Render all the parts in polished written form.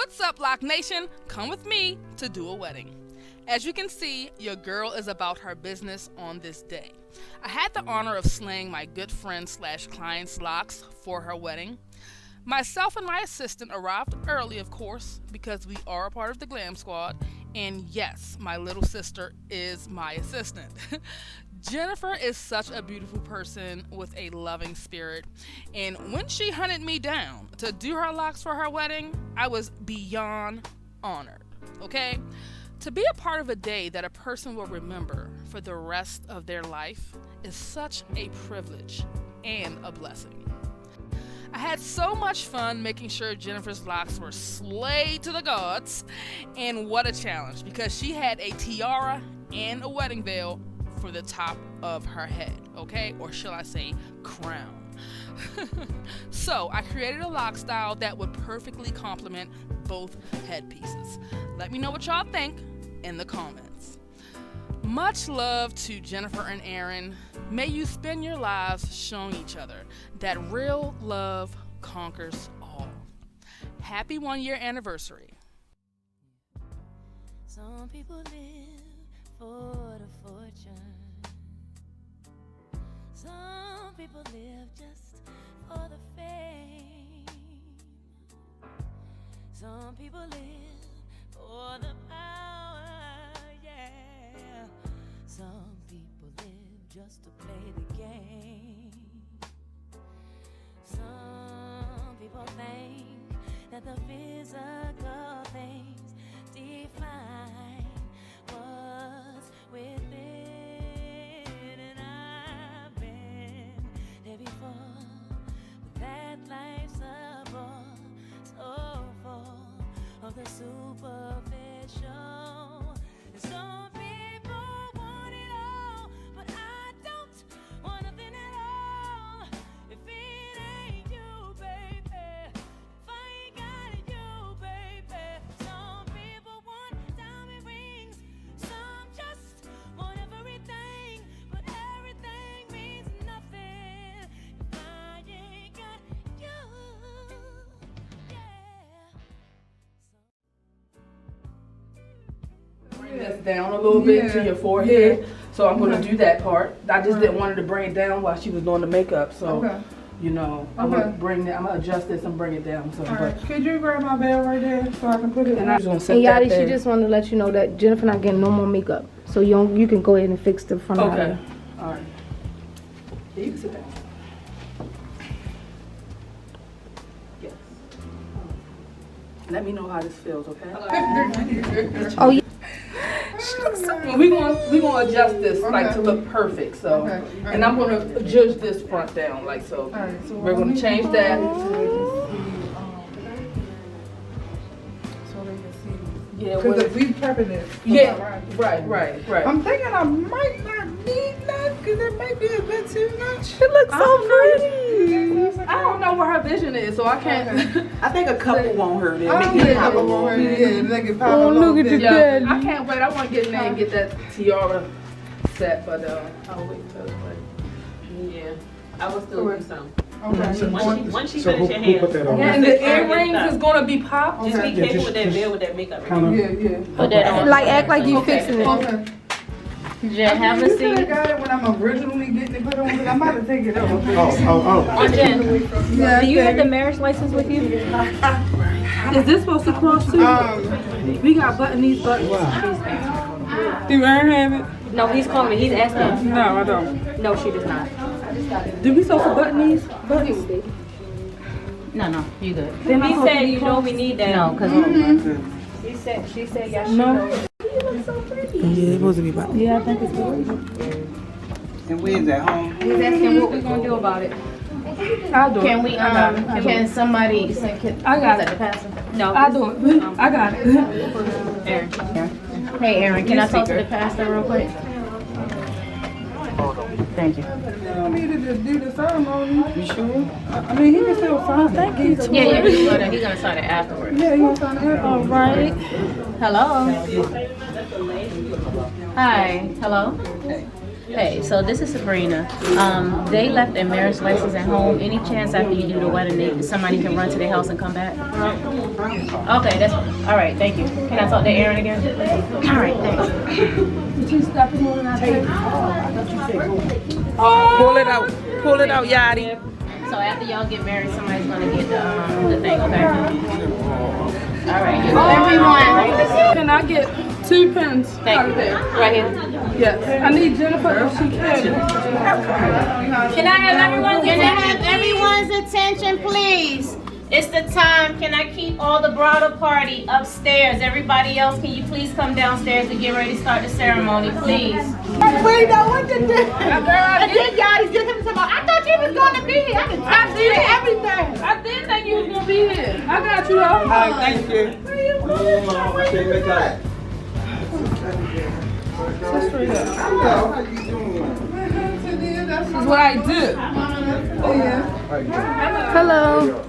What's up, Loc Nation? Come with me to do a wedding. As you can see, your girl is about her business on this day. I had the honor of slaying my good friend / client's locks for her wedding. Myself and my assistant arrived early, of course, because we are a part of the Glam Squad. And yes, my little sister is my assistant. Jennifer is such a beautiful person with a loving spirit. And when she hunted me down to do her locks for her wedding, I was beyond honored, okay? To be a part of a day that a person will remember for the rest of their life is such a privilege and a blessing. I had so much fun making sure Jennifer's locks were slayed to the gods, and what a challenge, because she had a tiara and a wedding veil for the top of her head, okay? Or shall I say crown. So I created a lock style that would perfectly complement both headpieces. Let me know what y'all think in the comments. Much love to Jennifer and Aaron. May you spend your lives showing each other that real love conquers all. Happy 1-year anniversary. Some people live for the fortune. Some people live just for the fame. Some people live for the power, yeah. Some people live just to play the game. Some people think that the physical things define what's within. And I've been there before, but that life's a bore so full of the superficial. And some people want it all, but I don't want nothing at all. If it ain't you, baby, if I ain't got you, baby. Some people want diamond rings, some just want everything, but everything means nothing if I ain't got you, yeah. Bring this down a little bit to your forehead. So I'm going to do that part. I just didn't want her to bring it down while she was doing the makeup. So, you know, I'm going to adjust this and bring it down. So, Could you grab my veil right there so I can put it? And I'm just going to set And that Yadi, there. she just wanted to let you know that Jennifer not getting no more makeup. So you can go ahead and fix the front of Okay. her. All right. Yeah, you can sit down. Yes. Let me know how this feels, okay? Oh, yeah. We gonna adjust this like to look perfect. So, and I'm gonna judge this front down like so. We're gonna change that. Yeah, Because we prepping it. yeah, right. I'm thinking I might not need that because it might be a bit too much. It looks so pretty. I don't know where her vision is, so I can't. I think a couple won't hurt it. I don't Make it think pop I a little. want her to make it pop Oh, a little look at bit. the Yeah, daddy. I can't wait. I want to get in there and get that tiara set, but I'll wait till. Yeah, I will still do some. Okay. Once she So finish who your put hair, that on? Yeah, and the earrings is gonna be popped. just be Okay. careful with that veil with that makeup. Kind Yeah, of. yeah. Put that on. Like, act like you fixing it. Okay. Jen, have a You could seat. have got it when I'm originally getting it put on, but I'm about to take it off. Oh. Jen, Yeah, do you have the marriage license with you? Is this supposed to cross too? We got button these buttons. Do Aaron have it? No, he's calling me. He's asking. No, I don't. No, she does not. Do we supposed to button these buttons? No, you good. He said you know we need that. No, because she said yes. No. Yeah, it's supposed to be about. Yeah, I think it's good. And where's at home? He's asking what we're gonna do about it. I'll do it. Can we, can somebody send, I got the it. pastor? No, I'll do it. I got it. Aaron. Hey, Aaron, can I talk to the pastor real quick? Thank you. You don't need to just do the ceremony. You sure? I mean, he can still sign it. Thank you. Yeah, he's gonna sign it afterwards. Yeah, he can sign it. All right. Hello. Hi. Hello. Hey, so this is Sabrina. They left their marriage license at home. Any chance after you do the wedding, somebody can run to their house and come back? Okay, that's all right. Thank you. Can I talk to Aaron again? All right, thanks. Pull it out, Yachty. So after y'all get married, somebody's gonna get the thing, okay? All right. Everyone. Can I get 2 pens out of there? Right here. Yes. I need Jennifer if she can. Can I have everyone's attention, please? It's the time. Can I keep all the bridal party upstairs? Everybody else, can you please come downstairs to get ready to start the ceremony, please? Wait, now what did this? And then Yachty's just him talking about, I thought you was gonna be here. I did everything. I did think you was gonna be here. I got you though. All right, thank you. How you doing? This is what I do. Hello.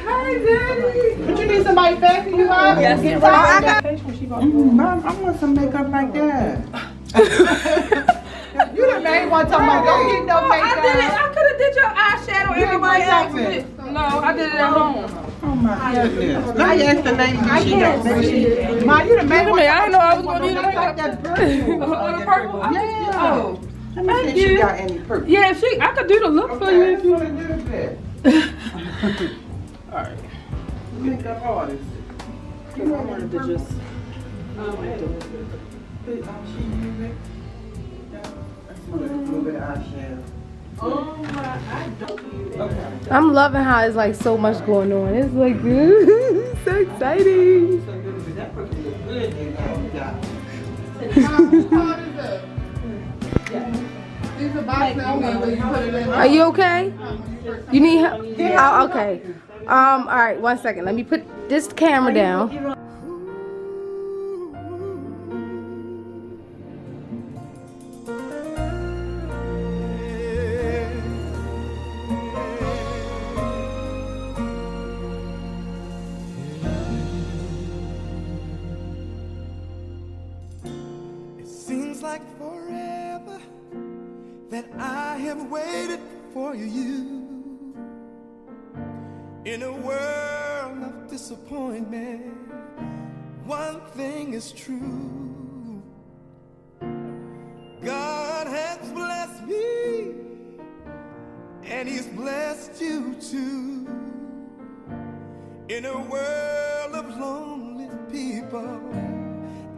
Hi, Daddy. But you need somebody backing you up? Yes, Get I right. Mom, I want some makeup like that. You the main one talking about don't get no makeup. I did it. I could have did your eyeshadow. Everybody else did. No, I did it at home. Oh my goodness. Now you ask the lady if she got makeup. Ma, you the main one. I didn't know I was gonna need the like makeup. that purple. Oh, the purple? Yeah. Oh. Let me see if she got any purple. Yeah, I could do the look for you if you. Alright. Makeup artist. I wanted to just. A little bit of eyeshadow. I'm loving how it's like so much going on. It's like so exciting. That person look good in that. Are you okay? You need help? Oh, okay. All right, 1 second. Let me put this camera down. Seems like forever that I have waited for you in a world of disappointment. One thing is true, God has blessed me and He's blessed you too. In a world of lonely people,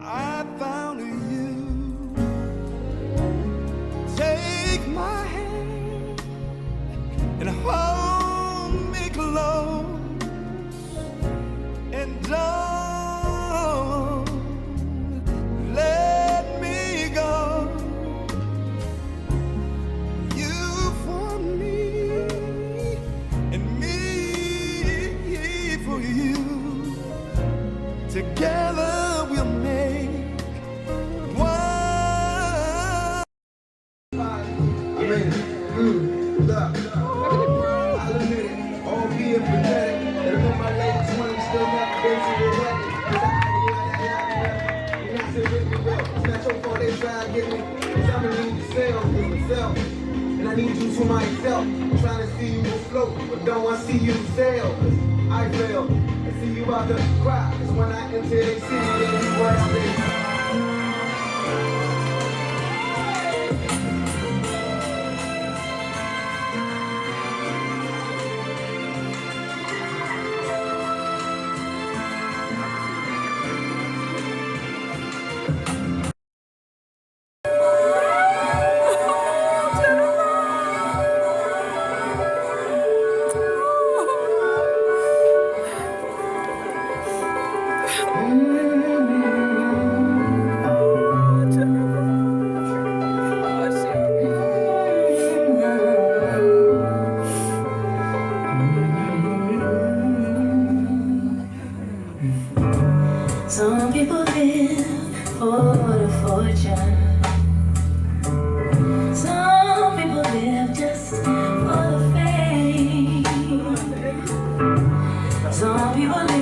I found you. Take my hand and hold me close and don't let me go. You for me and me for you. Together we'll make and I need you to myself. I'm trying to see you float, but don't want to see you sail. I fail. I see you about to cry. Cause when I enter they see you, they see what I'm in. Some people live for the fortune. Some people live just for the fame. Some people live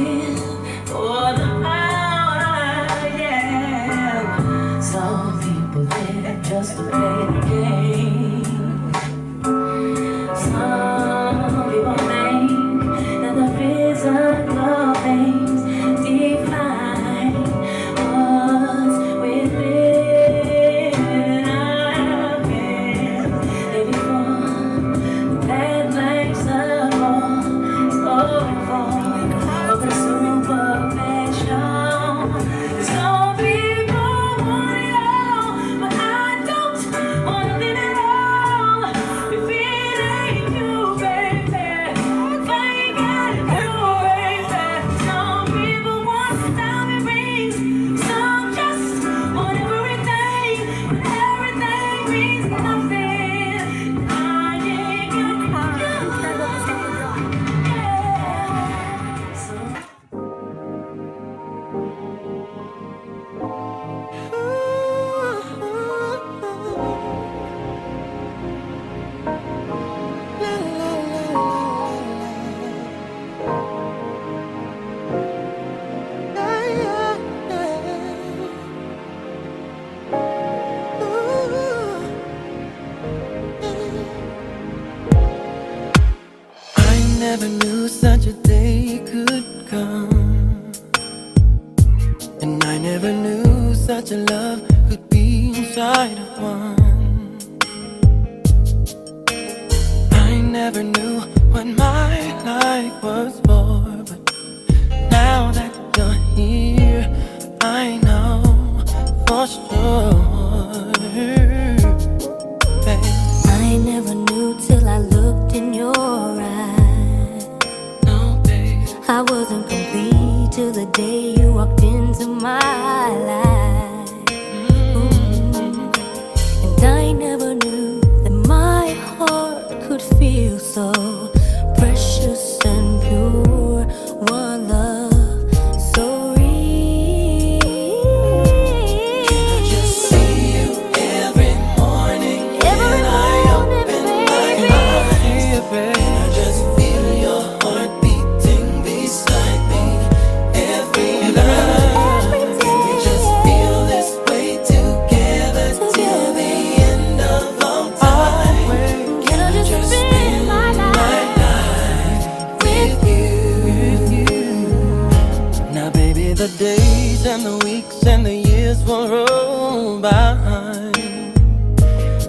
The days and the weeks and the years will roll by,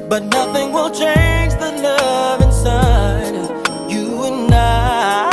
but nothing will change the love inside of you and I.